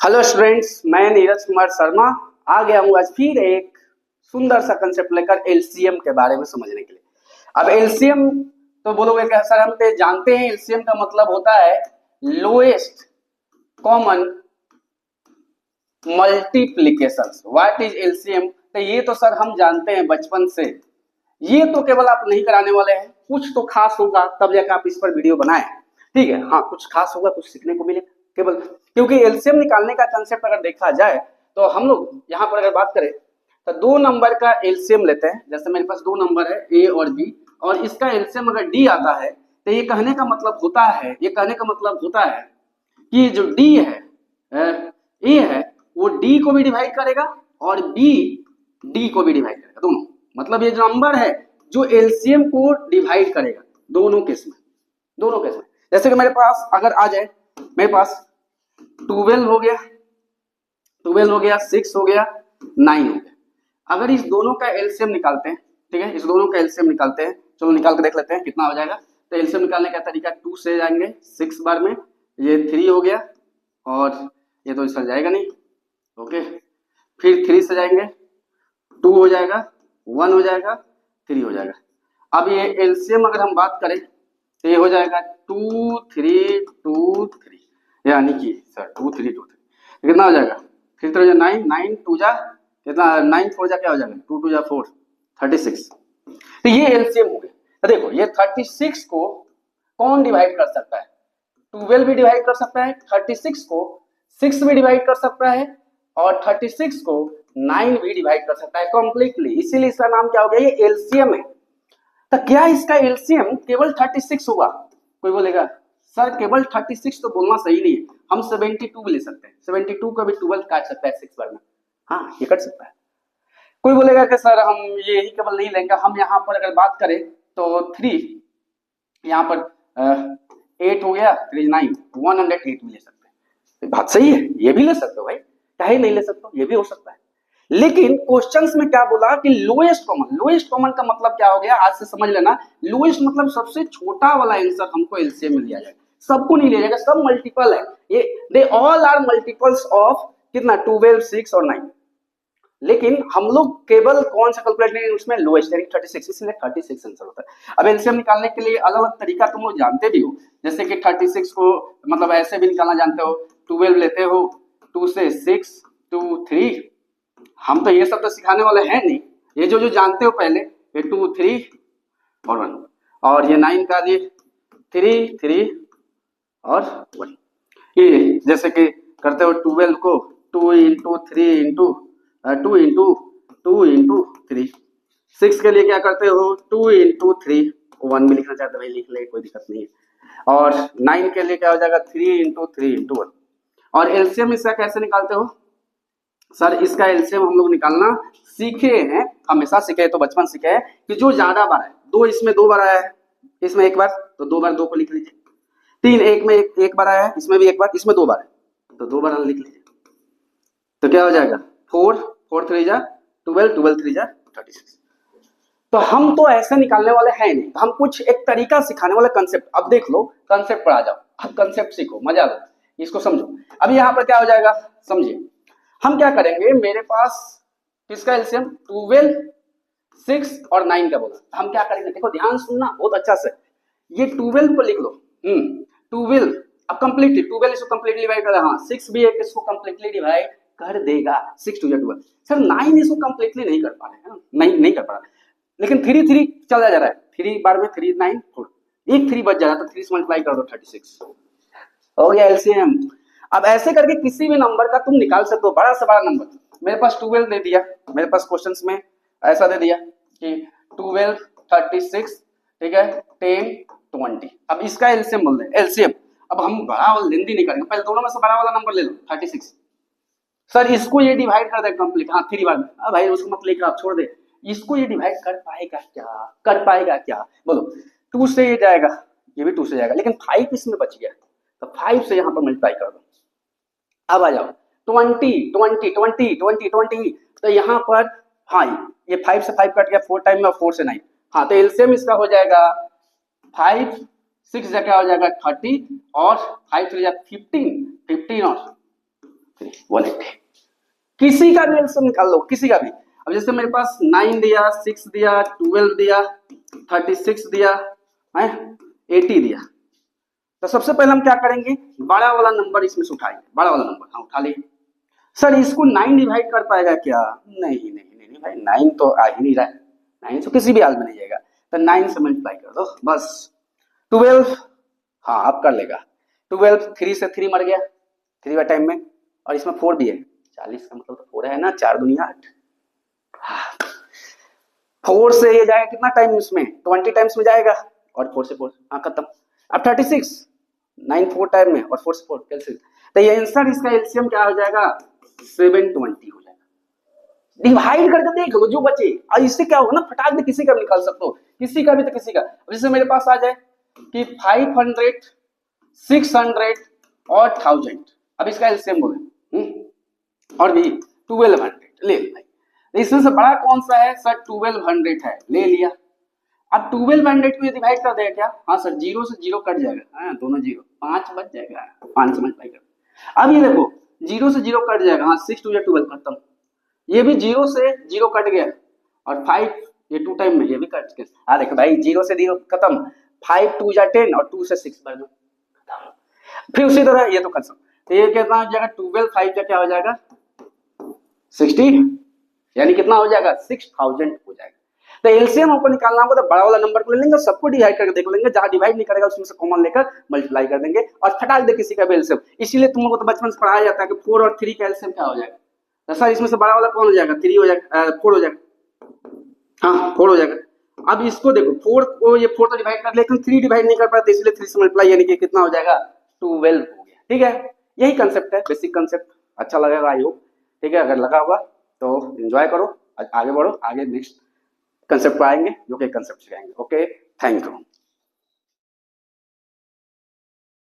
Hello students, मैं नीरज कुमार शर्मा आ गया हूँ आज फिर एक सुंदर सा कंसेप्ट लेकर एलसीएम के बारे में समझने के लिए। अब एलसीएम तो बोलोगे क्या सर, हम तो जानते हैं एलसीएम का मतलब होता है lowest common multiplication. What is LCM? तो ये तो सर हम जानते हैं बचपन से, ये तो केवल आप नहीं कराने वाले हैं, कुछ तो खास होगा तब जाकर आप इस पर वीडियो बनाए। ठीक है, हाँ कुछ खास होगा, कुछ सीखने को मिलेगा केवल, क्योंकि एलसीएम निकालने का कंसेप्ट अगर देखा जाए तो हम लोग यहाँ पर अगर बात करें तो दो नंबर का एलसीएम लेते हैं। जैसे मेरे पास दो नंबर है ए और बी, और इसका एलसीएम अगर डी आता है तो ये कहने का मतलब होता है कि जो डी है ए है वो डी को भी डिवाइड करेगा और बी डी को भी डिवाइड करेगा, दोनों। मतलब ये जो नंबर है जो एलसीएम को डिवाइड करेगा दोनों केस में। जैसे कि मेरे पास अगर आ जाए, मेरे पास 12 हो गया, 6 हो गया, 9 हो गया। अगर इस दोनों का एलसीएम निकालते हैं, ठीक है, इस दोनों का एलसीएम निकालते हैं, चलो निकाल के देख लेते हैं कितना हो जाएगा। तो एलसीएम निकालने का तरीका 2 से जाएंगे 6 बार में, ये 3 हो गया और ये तो इसका जाएगा नहीं, ओके। फिर 3 से जाएंगे 2 हो जाएगा, 1 हो जाएगा, 3 हो जाएगा। अब ये एलसीएम अगर हम बात करें तो ये हो जाएगा 2 3 2 3, यानी कि सर 2 3 2 3 कितना हो जाएगा? 3 3 जा 9, 9 2 जा कितना, 9 4 जा क्या हो जाएगा, 2 2 जा 4, 36। तो ये एलसीएम हो गया। तो देखो ये 36 को कौन डिवाइड कर सकता है? 12 भी डिवाइड कर सकता है, 36 को 6 भी डिवाइड कर सकता है और 36 को 9 भी डिवाइड कर सकता है कंप्लीटली। इसीलिए इसका नाम क्या हो गया, ये एलसीएम है। तो क्या इसका एलसीएम केवल 36 होगा? कोई बोलेगा सर केवल 36 तो बोलना सही नहीं है, हम 72 भी ले सकते हैं, 72 का भी 12 काट सकता है 6 बार में, हाँ ये कट सकता है। कोई बोलेगा कि सर हम ये ही केवल नहीं लेंगे, हम यहाँ पर अगर बात करें तो 3 यहाँ पर 8 हो गया, 3 9, 108 भी ले सकते हैं। बात सही है, ये भी ले सकते हो भाई, चाहे नहीं ले सकते हो, ये भी हो सकता है। लेकिन क्वेश्चंस में क्या बोला कि लोएस्ट कॉमन का मतलब क्या हो गया, आज से समझ लेना। लोएस्ट मतलब सबसे छोटा वाला आंसर हमको एलसीएम में लिया जाएगा, सबको नहीं लिया जाएगा, सब मल्टीपल है ये, they all are multiples of कितना, 12 6 और 9। लेकिन हम लोग केवल कौन सा कैलकुलेट करेंगे उसमें, लोएस्ट यानी 36, इसलिए 36 आंसर होता है। अब एलसीएम निकालने के लिए अलग अलग तरीका तुम लोग जानते भी हो, जैसे कि 36 को मतलब ऐसे भी निकालना जानते हो, 12 लेते हो, 2 से 6 2 3, हम तो ये सब तो सिखाने वाले हैं नहीं, ये जो जानते हो पहले, ये 2 3 और 1, और ये 9 का ये 3 3 और 1। ये जैसे कि करते हो 12 को 2 इंटू 3 इंटू 2 इंटू 2 इंटू 3। 6 के लिए क्या करते हो, 2 इंटू 3, 1 भी लिखना चाहते भाई लिख ले, कोई दिक्कत नहीं है। और 9 के लिए क्या हो जाएगा, 3 इंटू 3 इंटू 1। और एलसीएम इसका कैसे निकालते हो सर? इसका एलसीएम हम लोग निकालना सीखे हैं, हमेशा सीखे, तो बचपन सीखे हैं कि जो ज्यादा बार है, 2 इसमें 2 बार आया है, इसमें 1 बार, तो 2 बार 2 को लिख लीजिए। 3 1 में 1 बार आया है, इसमें भी 1 बार, इसमें 2 बार है, तो 2 बार लिख लीजिए। तो क्या हो जाएगा, 4 4 3 जा 12, 12 3 जा 36। तो हम तो ऐसे निकालने वाले हैं नहीं, हम कुछ एक तरीका सिखाने वाले कंसेप्ट। अब देख लो कंसेप्ट पर आ जाओ, अब कंसेप्ट सीखो, मजा लो, इसको समझो। अब यहाँ पर क्या हो जाएगा समझिए, हम क्या करेंगे, मेरे पास किसका एलसीएम 12 6 और 9 का बोला, हम क्या करेंगे, देखो ध्यान सुनना बहुत अच्छा से, ये 12 को लिख लो, 12 अब कंप्लीटली 12 इसको कंप्लीटली डिवाइड कर, हाँ 6 भी एक इसको कंप्लीटली डिवाइड कर देगा, 6 2 12। सर 9 इसको कंप्लीटली नहीं कर पा रहे हैं, नहीं कर पा रहा, लेकिन 3 3 चला जा रहा है, 3 बार में 3 9 4, एक 3 बच जा रहा है, तो 3 से मल्टीप्लाई कर दो 36 हो गया एलसीएम। अब ऐसे करके किसी भी नंबर का तुम निकाल सकते हो, बड़ा से बड़ा नंबर। मेरे पास 12 दे दिया, मेरे पास क्वेश्चंस में ऐसा दे दिया कि 12 36, ठीक है, 10 20। अब इसका एलसीएम बोल रहे, एलसीएम अब हम बड़ा वाला लेंदी नहीं करेंगे, पहले दोनों में से बड़ा वाला नंबर ले लो 36। सर इसको ये डिवाइड कर दे कंप्लीट, हाँ 3 बार में, भाई उसको मत लेकर आप छोड़ दे, इसको ये डिवाइड कर पाएगा क्या, बोलो। 2 से ये जाएगा, ये भी 2 से जाएगा, लेकिन 5 इसमें बच गया, तो 5 से यहाँ पर मल्टीप्लाई कर दो। अब आ जाओ 20 20 20 20 20, तो यहाँ पर हाँ ये 5 से 5 कट गया 4 टाइम में, और 4 से 9, हाँ तो एलसीएम इसका हो जाएगा 5 6 क्या हो जाएगा 30, और 5 3 15 15 और 180। किसी का भी एलसीएम निकाल लो, किसी का भी। अब जैसे मेरे पास 9 दिया, 6 दिया, 12 दिया, 36 दिया है, 80 दिया, तो सबसे पहले हम क्या करेंगे, बड़ा वाला नंबर इसमें से उठाएंगे, बड़ा वाला नंबर। हाँ उठा लिए। सर इसको 9 डिवाइड कर पाएगा क्या? नहीं नहीं नहीं, नहीं भाई, 9 तो आ ही नहीं रहा है, 9 तो किसी भी हाल में नहीं जाएगा, तो 9 से मल्टीप्लाई कर दो बस। 12, हाँ अब कर लेगा। 12, 3 से 3 मर गया 3 बार टाइम में, और इसमें 4 भी है, 40 का मतलब तो 4 है ना, 4 दूनी 8। 4 से ये जाएगा कितना टाइम, इसमें 20 टाइम्स में जाएगा, और 4 से 4, हाँ खत्म। अब 36, 9 4 टाइम में, और 4 से 4 कैंसिल, तो ये आंसर इसका एलसीएम क्या हो जाएगा, 720 हो जाएगा। डिवाइड करके देख लो जो बचे, और इससे क्या होगा ना, फटाक से किसी का भी निकाल सकते हो, किसी का भी तो किसी का। जैसे मेरे पास आ जाए कि 500, 600 और 1000, अब इसका एलसीएम बोले, और भी 1200 ले भाई। इसमें से बड़ा कौन सा है सर, 1200 है, ले लिया। अब 1200 को डिवाइड कर देगा क्या, हाँ सर, 0 से 0 कट जाएगा, हाँ दोनों 0, 5 बच जाएगा, 5 से मल्टीप्लाई कर। अब ये देखो 0 से 0 कट जाएगा, हाँ 6 2 12 खत्म। ये भी 0 से 0 कट गया, और 5 ये 2 टाइम में ये भी कट गया। हाँ देखो भाई 0 से 0 खत्म, 5 2 10, और 2 से 6 बढ़ दो। फिर उसी तरह ये तो कर सकते, तो ये कितना हो जाएगा, 12 5 का क्या हो जाएगा 60, यानी कितना हो जाएगा 6000 हो जाएगा। तो एलसीएम हमको निकालना होगा, तो बड़ा वाला नंबर को ले लेंगे, सबको डिवाइड करके देख लेंगे, जहां डिवाइड नहीं करेगा उसमें से कॉमन लेकर मल्टीप्लाई कर देंगे, और फटाक दे किसी का भी एलसीएम। इसीलिए तुम लोगों को तो बचपन से पढ़ाया जाता है कि 4 और 3 का एलसीएम क्या हो जाएगा, तो सर इसमें से बड़ा वाला कौन हो जाएगा, 3 हो जाएगा, 4 हो जाएगा, हाँ 4 हो जाएगा। अब इसको देखो 4 को, ये 4 तो डिवाइड कर, लेकिन 3 डिवाइड नहीं कर पाते, इसलिए 3 से मल्टीप्लाई, यानी कि कितना हो जाएगा 12 हो गया। ठीक है, यही कंसेप्ट है, बेसिक कंसेप्ट। अच्छा लगेगा आई होप, ठीक है, अगर लगा होगा तो एंजॉय करो, आगे बढ़ो, आगे नेक्स्ट कंसेप्ट पर आएंगे जो कि कंसेप्ट सिखाएंगे। Okay, thank you.